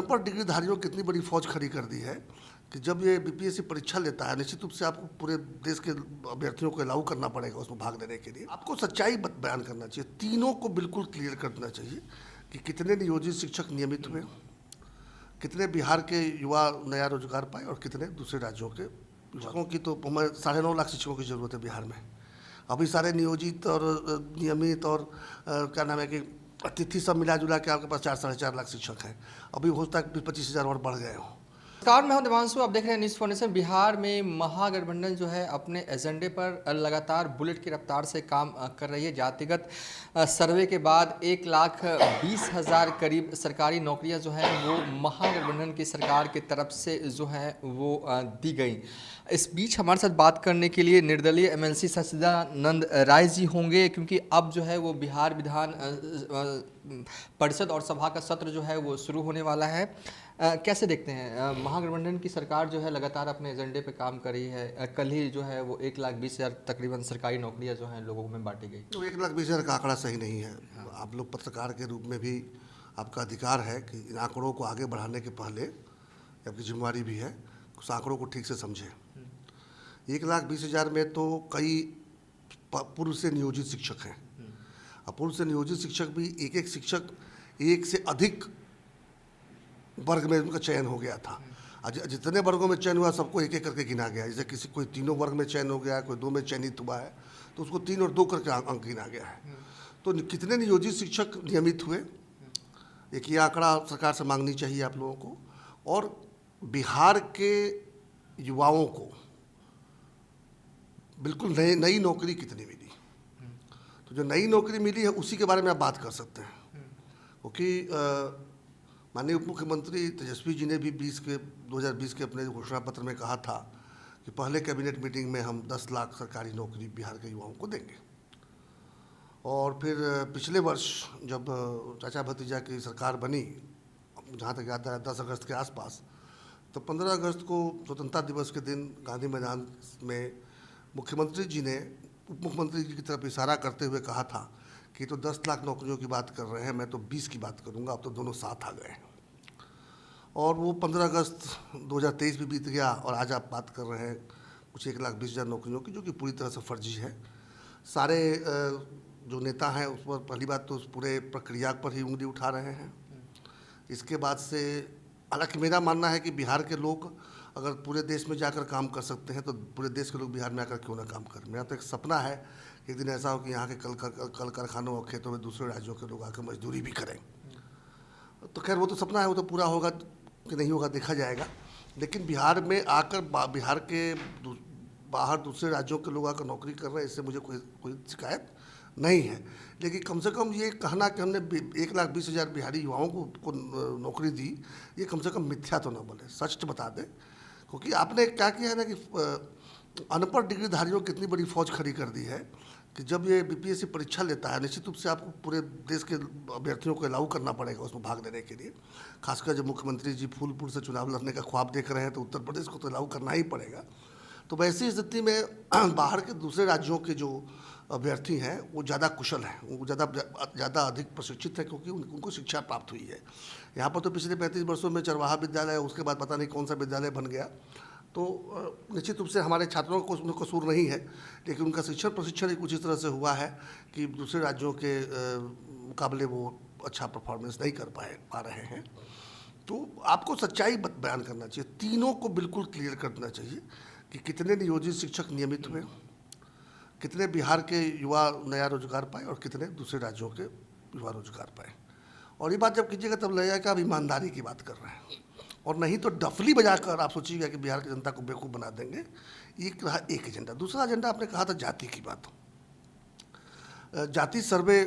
पर डिग्रीधारियों की कितनी बड़ी फौज खड़ी कर दी है कि जब ये बीपीएससी परीक्षा लेता है, निश्चित रूप से आपको पूरे देश के अभ्यर्थियों को अलाउ करना पड़ेगा उसमें भाग लेने के लिए। आपको सच्चाई बयान करना चाहिए, तीनों को बिल्कुल क्लियर कर देना चाहिए कि कितने नियोजित शिक्षक नियमित हुए, कितने बिहार के युवा नया रोजगार पाए और कितने दूसरे राज्यों के शिक्षकों की। तो हमें 9.5 लाख शिक्षकों की ज़रूरत है बिहार में। अभी सारे नियोजित और नियमित और क्या नाम है कि अतिथि सब मिला जुला के आपके पास 4-4.5 लाख शिक्षक हैं। अभी हो सकता है 25,000 और बढ़ गए हों। नमस्कार, मैं हूं देवांशु। आप देख रहे हैं न्यूज़ फाउंडेशन। बिहार में महागठबंधन जो है अपने एजेंडे पर लगातार बुलेट की रफ्तार से काम कर रही है। जातिगत सर्वे के बाद 1,20,000 करीब सरकारी नौकरियां जो हैं वो महागठबंधन की सरकार की तरफ से जो है वो दी गई। इस बीच हमारे साथ बात करने के लिए निर्दलीय एमएलसी सच्चिदानंद राय जी होंगे, क्योंकि अब जो है वो बिहार विधान परिषद और सभा का सत्र जो है वो शुरू होने वाला है। कैसे देखते हैं, महागठबंधन की सरकार जो है लगातार अपने एजेंडे पे काम कर रही है। कल ही जो है वो 1,20,000 तकरीबन सरकारी नौकरियां जो हैं लोगों में बांटी गई। तो 1,20,000 का आंकड़ा सही नहीं है। आप लोग पत्रकार के रूप में भी आपका अधिकार है कि इन आंकड़ों को आगे बढ़ाने के पहले आपकी जिम्मेवारी भी है उस आंकड़ों को ठीक से समझें। 1,20,000 में तो कई पूर्व से नियोजित शिक्षक हैं। अब पूर्व से नियोजित शिक्षक भी एक शिक्षक एक से अधिक वर्ग में उनका चयन हो गया था। जितने वर्गों में चयन हुआ सबको एक एक करके गिना गया। जैसे किसी कोई 3 वर्ग में चयन हो गया, कोई 2 में चयनित हुआ है, तो उसको 3 और 2 करके अंक गिना गया है। तो कितने नियोजित शिक्षक नियमित हुए, एक ये आंकड़ा सरकार से मांगनी चाहिए आप लोगों को। और बिहार के युवाओं को बिल्कुल नई नौकरी कितनी मिली, तो जो नई नौकरी मिली है उसी के बारे में आप बात कर सकते हैं। क्योंकि माननीय उप मुख्यमंत्री तेजस्वी जी ने भी 2020 के अपने घोषणा पत्र में कहा था कि पहले कैबिनेट मीटिंग में हम 10 लाख सरकारी नौकरी बिहार के युवाओं को देंगे। और फिर पिछले वर्ष जब चाचा भतीजा की सरकार बनी, जहाँ तक याद है 10 अगस्त के आसपास, तो 15 अगस्त को स्वतंत्रता दिवस के दिन गांधी मैदान में मुख्यमंत्री जी ने उप मुख्यमंत्री जी की तरफ इशारा करते हुए कहा था कि तो 10 लाख नौकरियों की बात कर रहे हैं, मैं तो 20 की बात करूंगा। अब तो दोनों साथ आ गए हैं। और वो 15 अगस्त 2023 भी बीत गया और आज आप बात कर रहे हैं कुछ 1,20,000 नौकरियों की, जो कि पूरी तरह से फर्जी है। सारे जो नेता हैं उस पर पहली बात तो उस पूरे प्रक्रिया पर ही उंगली उठा रहे हैं। इसके बाद से हालांकि मेरा मानना है कि बिहार के लोग अगर पूरे देश में जाकर काम कर सकते हैं तो पूरे देश के लोग बिहार में आकर क्यों ना काम करें। मेरा तो एक सपना है कि एक दिन ऐसा हो कि यहाँ के कल कारखानों और खेतों में दूसरे राज्यों के लोग आकर मजदूरी भी करें। तो खैर वो तो सपना है, वो तो पूरा होगा कि नहीं होगा देखा जाएगा। लेकिन बिहार में आकर बिहार के बाहर दूसरे राज्यों के लोग आकर नौकरी कर रहे हैं, इससे मुझे कोई शिकायत नहीं है। लेकिन कम से कम ये कहना कि हमने 1,20,000 बिहारी युवाओं को नौकरी दी, ये कम से कम मिथ्या तो ना बोले, सच तो बता दें। क्योंकि आपने क्या किया है ना कि अनपढ़ डिग्रीधारियों की इतनी बड़ी फौज खड़ी कर दी है कि जब ये बीपीएससी परीक्षा लेता है, निश्चित रूप से आपको पूरे देश के अभ्यर्थियों को अलाउ करना पड़ेगा उसमें भाग लेने के लिए। खासकर जब मुख्यमंत्री जी फूलपुर से चुनाव लड़ने का ख्वाब देख रहे हैं तो उत्तर प्रदेश को तो अलाउ करना ही पड़ेगा। तो वैसी स्थिति में बाहर के दूसरे राज्यों के जो अभ्यर्थी हैं वो ज़्यादा कुशल हैं, वो ज़्यादा अधिक प्रशिक्षित हैं, क्योंकि उनको शिक्षा प्राप्त हुई है। यहाँ पर तो पिछले 35 वर्षों में चरवाहा विद्यालय, उसके बाद पता नहीं कौन सा विद्यालय बन गया। तो निश्चित रूप से हमारे छात्रों को उसमें कसूर नहीं है, लेकिन उनका शिक्षण प्रशिक्षण कुछ इस तरह से हुआ है कि दूसरे राज्यों के मुकाबले वो अच्छा परफॉर्मेंस नहीं कर पा रहे हैं। तो आपको सच्चाई बयान करना चाहिए, तीनों को बिल्कुल क्लियर कर देना चाहिए कि कितने नियोजित शिक्षक नियमित हुए, कितने बिहार के युवा नया रोजगार पाए और कितने दूसरे राज्यों के युवा रोजगार पाए। और ये बात जब कीजिएगा तब लगेगा कि आप ईमानदारी की बात कर रहे हैं, और नहीं तो डफली बजाकर आप सोचिएगा कि बिहार की जनता को बेवकूफ़ बना देंगे। एक रहा एक एजेंडा। दूसरा एजेंडा आपने कहा था जाति की बात। जाति सर्वे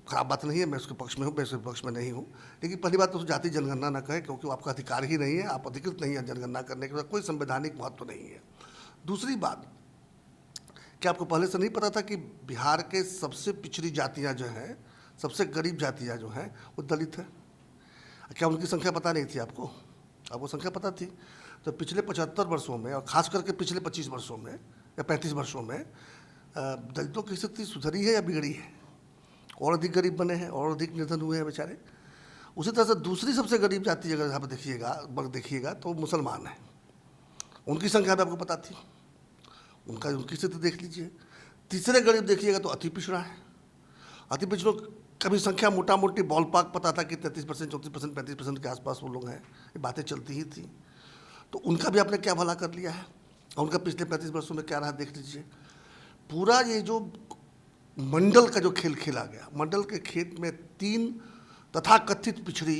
खराब बात नहीं है, मैं उसके पक्ष में हूँ, मैं उसके पक्ष में नहीं हूँ। लेकिन पहली बात तो जाति जनगणना ना कहें, क्योंकि वो आपका अधिकार ही नहीं है, आप अधिकृत नहीं है जनगणना करने के बाद, कोई संवैधानिक महत्व नहीं है। दूसरी बात, क्या आपको पहले से नहीं पता था कि बिहार के सबसे पिछड़ी जातियाँ जो हैं, सबसे गरीब जातियाँ जो हैं वो दलित हैं? क्या उनकी संख्या पता नहीं थी आपको? आपको संख्या पता थी? तो पिछले 75 वर्षों में और ख़ास करके पिछले 25 वर्षों में या 35 वर्षों में दलितों की स्थिति सुधरी है या बिगड़ी है? और अधिक गरीब बने हैं और अधिक निर्धन हुए हैं बेचारे। उसी तरह से दूसरी सबसे गरीब जाति अगर यहाँ पर देखिएगा तो मुसलमान है। उनकी संख्या भी आपको पता थी, उनकी स्थिति देख लीजिए। तीसरे गरीब देखिएगा तो अति पिछड़ा है। अति पिछड़ों कभी संख्या मोटा मोटी बॉल पाक पता था कि 33%, 34%, 35% के आसपास वो लोग हैं, ये बातें चलती ही थी। तो उनका भी आपने क्या भला कर लिया है, और उनका पिछले 35 वर्षों में क्या रहा देख लीजिए। पूरा ये जो मंडल का जो खेल खेला गया, मंडल के खेत में 3 तथाकथित पिछड़ी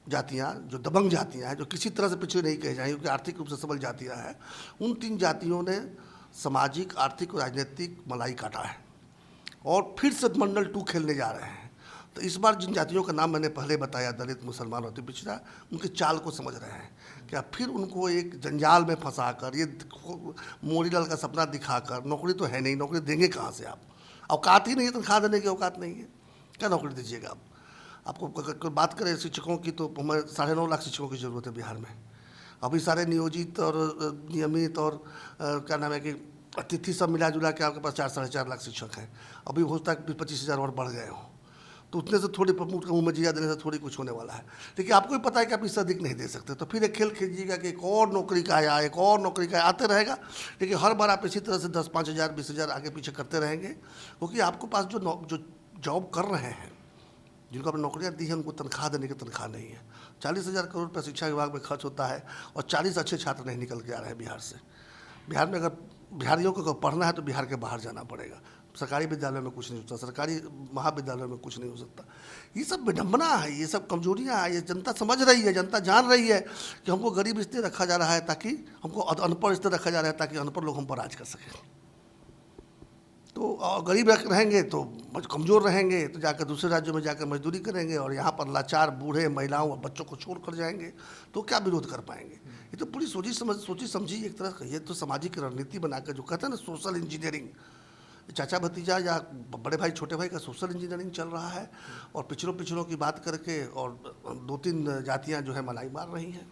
जातियाँ, जो दबंग जातियाँ हैं, जो किसी तरह से पिछड़ी नहीं कही जाएंगी क्योंकि आर्थिक रूप से सबल जातियाँ हैं, उन 3 जातियों ने सामाजिक, आर्थिक और राजनीतिक मलाई काटा है और फिर से मंडल 2 खेलने जा रहे हैं। तो इस बार जिन जातियों का नाम मैंने पहले बताया, दलित, मुसलमान और पिछड़ा, उनके चाल को समझ रहे हैं क्या फिर उनको एक जंजाल में फंसाकर, ये मोरीलाल का सपना दिखाकर, नौकरी तो है नहीं, नौकरी देंगे कहाँ से आप, औकात ही नहीं है, तनख्वाह देने की औकात नहीं है, क्या नौकरी दीजिएगा आप। आपको अगर बात करें शिक्षकों की तो हमें 9.5 लाख शिक्षकों की ज़रूरत है बिहार में। अभी सारे नियोजित और नियमित और क्या नाम है कि अतिथि सब मिला जुला के आपके पास 4-4.5 लाख शिक्षक हैं। अभी हो सकता है 25,000 और बढ़ गए हों, तो उतने से थोड़ी प्रमुख का मुँह में जिया देने से थोड़ी कुछ होने वाला है। लेकिन आपको भी पता है कि आप इससे अधिक नहीं दे सकते, तो फिर एक खेल खेलिएगा कि एक और नौकरी का आया, एक और नौकरी का आते रहेगा। लेकिन हर बार आप इसी तरह से 10-5,000, 20,000 आगे पीछे करते रहेंगे, क्योंकि आपके पास जो जॉब कर रहे हैं, जिनको आपने नौकरियाँ दी हैं, उनको तनख्वाह देने की तनख्वाह नहीं है। 40,000 करोड़ रुपये शिक्षा विभाग में खर्च होता है और 40 अच्छे छात्र नहीं निकल के आ रहे हैं बिहार से। बिहार में अगर बिहारियों को पढ़ना है तो बिहार के बाहर जाना पड़ेगा। सरकारी विद्यालय में कुछ नहीं हो सकता, सरकारी महाविद्यालय में कुछ नहीं हो सकता। ये सब विडम्बना है, ये सब कमजोरियाँ हैं। ये जनता समझ रही है, जनता जान रही है कि हमको गरीब इसलिए रखा जा रहा है ताकि हमको अनपढ़ इसलिए रखा जा रहा है ताकि अनपढ़ लोग हम पर राज कर सकें। तो गरीब रहेंगे तो कमज़ोर रहेंगे, तो जाकर दूसरे राज्यों में जाकर मजदूरी करेंगे और यहाँ पर लाचार बूढ़े, महिलाओं और बच्चों को छोड़ कर जाएंगे, तो क्या विरोध कर पाएंगे। ये तो पूरी सोची समझी एक तरह ये तो सामाजिक रणनीति बनाकर, जो कहते हैं ना सोशल इंजीनियरिंग, चाचा भतीजा या बड़े भाई छोटे भाई का सोशल इंजीनियरिंग चल रहा है और पिछड़ों की बात करके और 2-3 जातियाँ जो है मलाई मार रही हैं।